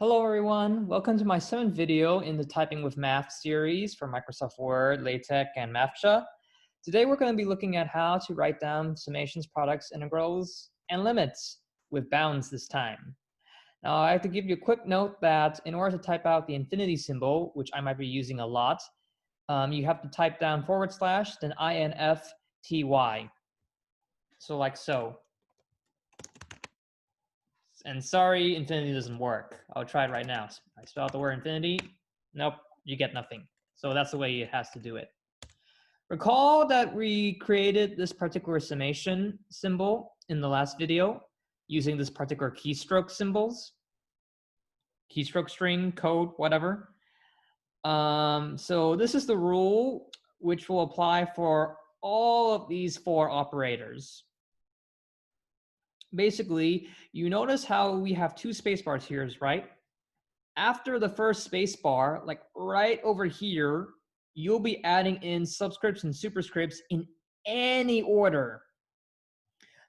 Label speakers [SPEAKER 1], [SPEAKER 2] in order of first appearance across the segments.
[SPEAKER 1] Hello everyone, welcome to my 7th video in the Typing with Math series for Microsoft Word, LaTeX, and MathSha. Today we're going to be looking at how to write down summations, products, integrals, and limits with bounds this time. Now I have to give you a quick note that in order to type out the infinity symbol, which I might be using a lot, you have to type down / then INFTY. So like so. And sorry, infinity doesn't work. I'll try it right now. I spell out the word infinity. Nope, you get nothing. So that's the way it has to do it. Recall that we created this particular summation symbol in the last video using this particular keystroke symbols, keystroke string, code, whatever. So this is the rule which will apply for all of these 4 operators. Basically, you notice how we have 2 spacebars here, right? After the first spacebar, like right over here, you'll be adding in subscripts and superscripts in any order.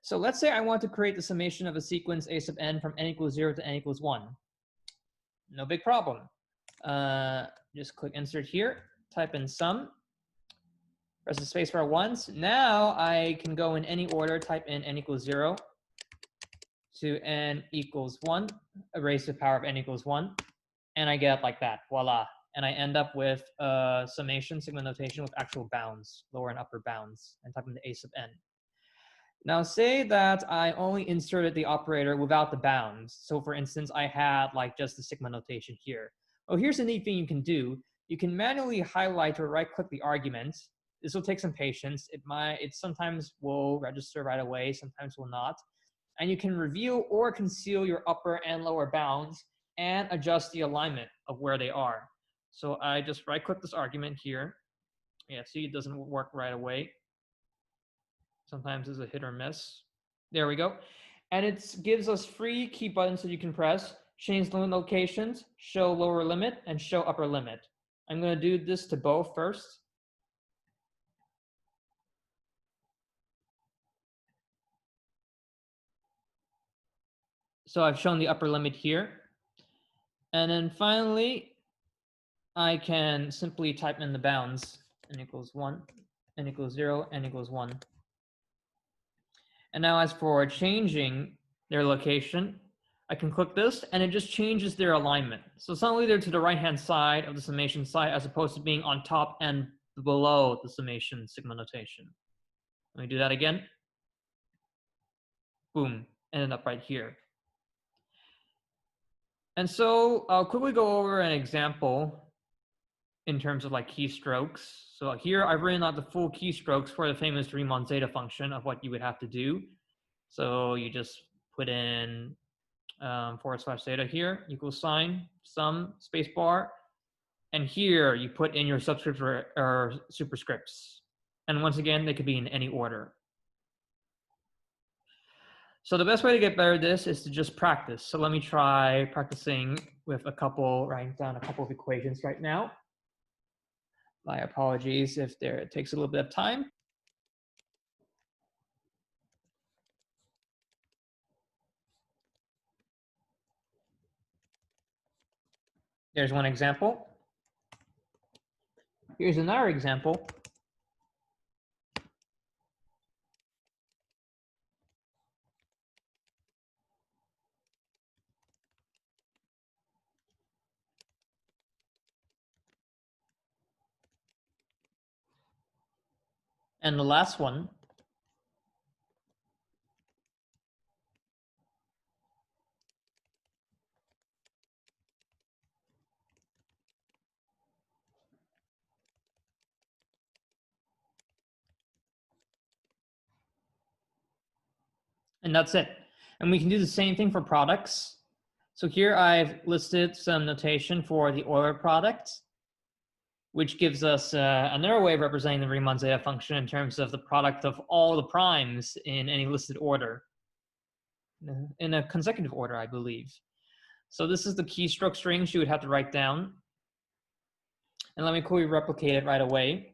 [SPEAKER 1] So let's say I want to create the summation of a sequence a sub n from n equals 0 to n equals 1. No big problem. Just click insert here, type in sum, press the spacebar once. Now I can go in any order, type in n equals 0 to n equals 1, raised to the power of n equals 1, and I get like that, voila. And I end up with a summation sigma notation with actual bounds, lower and upper bounds, and type in the a sub n. Now say that I only inserted the operator without the bounds. So for instance, I had like just the sigma notation here. Oh, here's a neat thing you can do. You can manually highlight or right-click the argument. This will take some patience. It sometimes will register right away, sometimes will not. And you can reveal or conceal your upper and lower bounds and adjust the alignment of where they are. So I just right-click this argument here. Yeah, see, it doesn't work right away. Sometimes it's a hit or miss. There we go. And it gives us free key buttons that you can press: change limit locations, show lower limit, and show upper limit. I'm going to do this to both first. So I've shown the upper limit here. And then finally, I can simply type in the bounds: n equals 1, n equals 0, n equals 1. And now as for changing their location, I can click this and it just changes their alignment. So suddenly they're to the right-hand side of the summation side as opposed to being on top and below the summation sigma notation. Let me do that again. Boom, ended up right here. And so I'll quickly go over an example in terms of like keystrokes. So here I've written out the full keystrokes for the famous Riemann zeta function of what you would have to do. So you just put in / zeta here, equals sign, sum, space bar. And here you put in your subscripts or superscripts. And once again, they could be in any order. So the best way to get better at this is to just practice. So let me try practicing with writing down a couple of equations right now. My apologies if it takes a little bit of time. There's one example. Here's another example. And the last one. And that's it. And we can do the same thing for products. So here I've listed some notation for the Euler product, which gives us another way of representing the Riemann zeta function in terms of the product of all the primes in any listed order, in a consecutive order, I believe. So this is the keystroke strings you would have to write down. And let me quickly replicate it right away.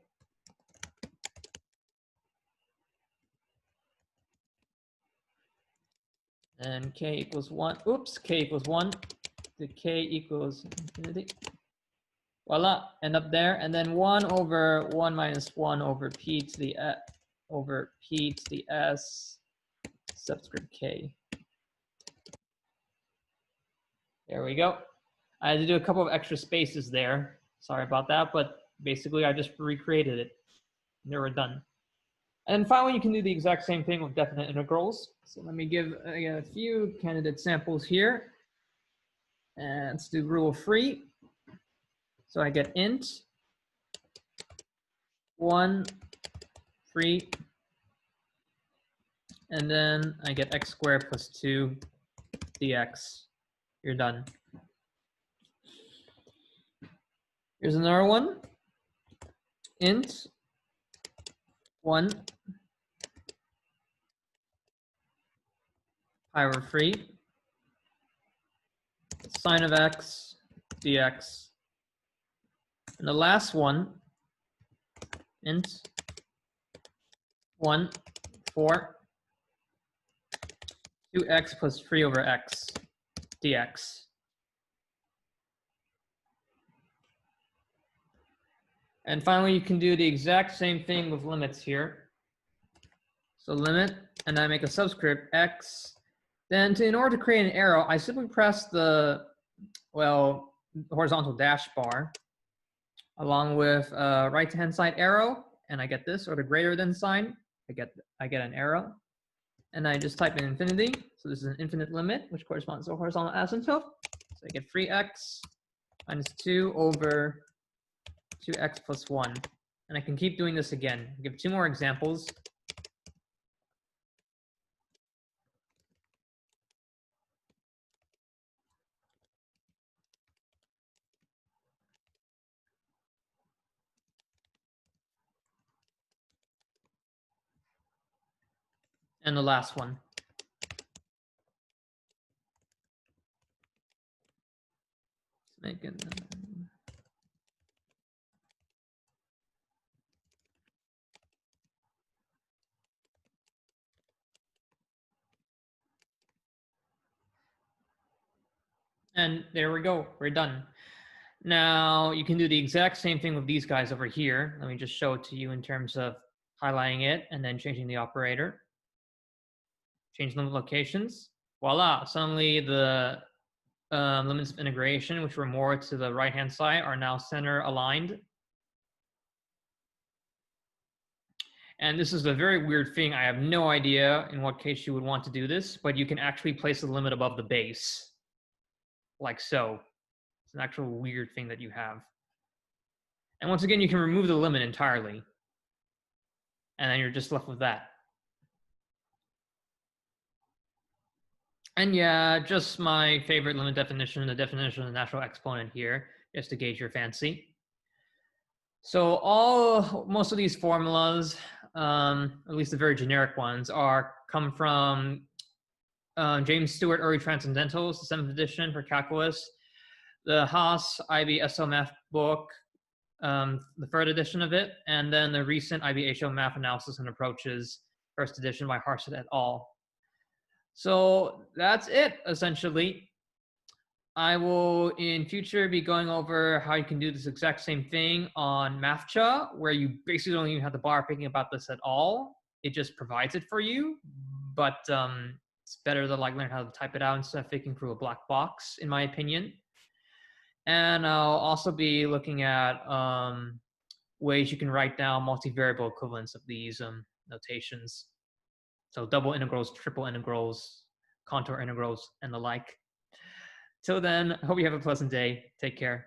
[SPEAKER 1] And k equals 1, oops, k equals 1, the k equals infinity. Voila, end up there. And then 1 over 1 minus 1 over p to the over p to the s subscript k. There we go. I had to do a couple of extra spaces there. Sorry about that, but basically I just recreated it. They were done. And finally, you can do the exact same thing with definite integrals. So let me give a few candidate samples here. And let's do rule of 3. So I get int 1, 3, and then I get x squared plus 2 dx. You're done. Here's another one. Int 1 pi over 3 sine of x dx. And the last one, int 1 4 2x plus 3 over x dx. And finally, you can do the exact same thing with limits here. So limit, and I make a subscript x. Then in order to create an arrow, I simply press the, well, horizontal dash bar along with a right-hand side arrow, and I get this, or the greater than sign. I get an arrow. And I just type in infinity. So this is an infinite limit, which corresponds to a horizontal asymptote. So I get 3x minus 2 over 2x plus 1. And I can keep doing this again. I'll give 2 more examples. And the last one. Let's make it. And there we go. We're done. Now you can do the exact same thing with these guys over here. Let me just show it to you in terms of highlighting it and then changing the operator. Change the locations. Voila, suddenly the limits of integration, which were more to the right-hand side, are now center aligned. And this is a very weird thing. I have no idea in what case you would want to do this, but you can actually place the limit above the base, like so. It's an actual weird thing that you have. And once again, you can remove the limit entirely. And then you're just left with that. And yeah, just my favorite limit definition, the definition of the natural exponent here, just to gauge your fancy. So most of these formulas, at least the very generic ones, come from James Stewart Early Transcendentals, the 7th edition for calculus, the Haas IB SO Math book, the 3rd edition of it, and then the recent IB HO Math Analysis and Approaches, 1st edition by Harsett et al. So that's it, essentially. I will in future be going over how you can do this exact same thing on MathCha, where you basically don't even have to bother thinking about this at all. It just provides it for you, but it's better to like learn how to type it out instead of thinking through a black box, in my opinion. And I'll also be looking at ways you can write down multivariable equivalents of these notations. So double integrals, triple integrals, contour integrals, and the like. Till then, I hope you have a pleasant day. Take care.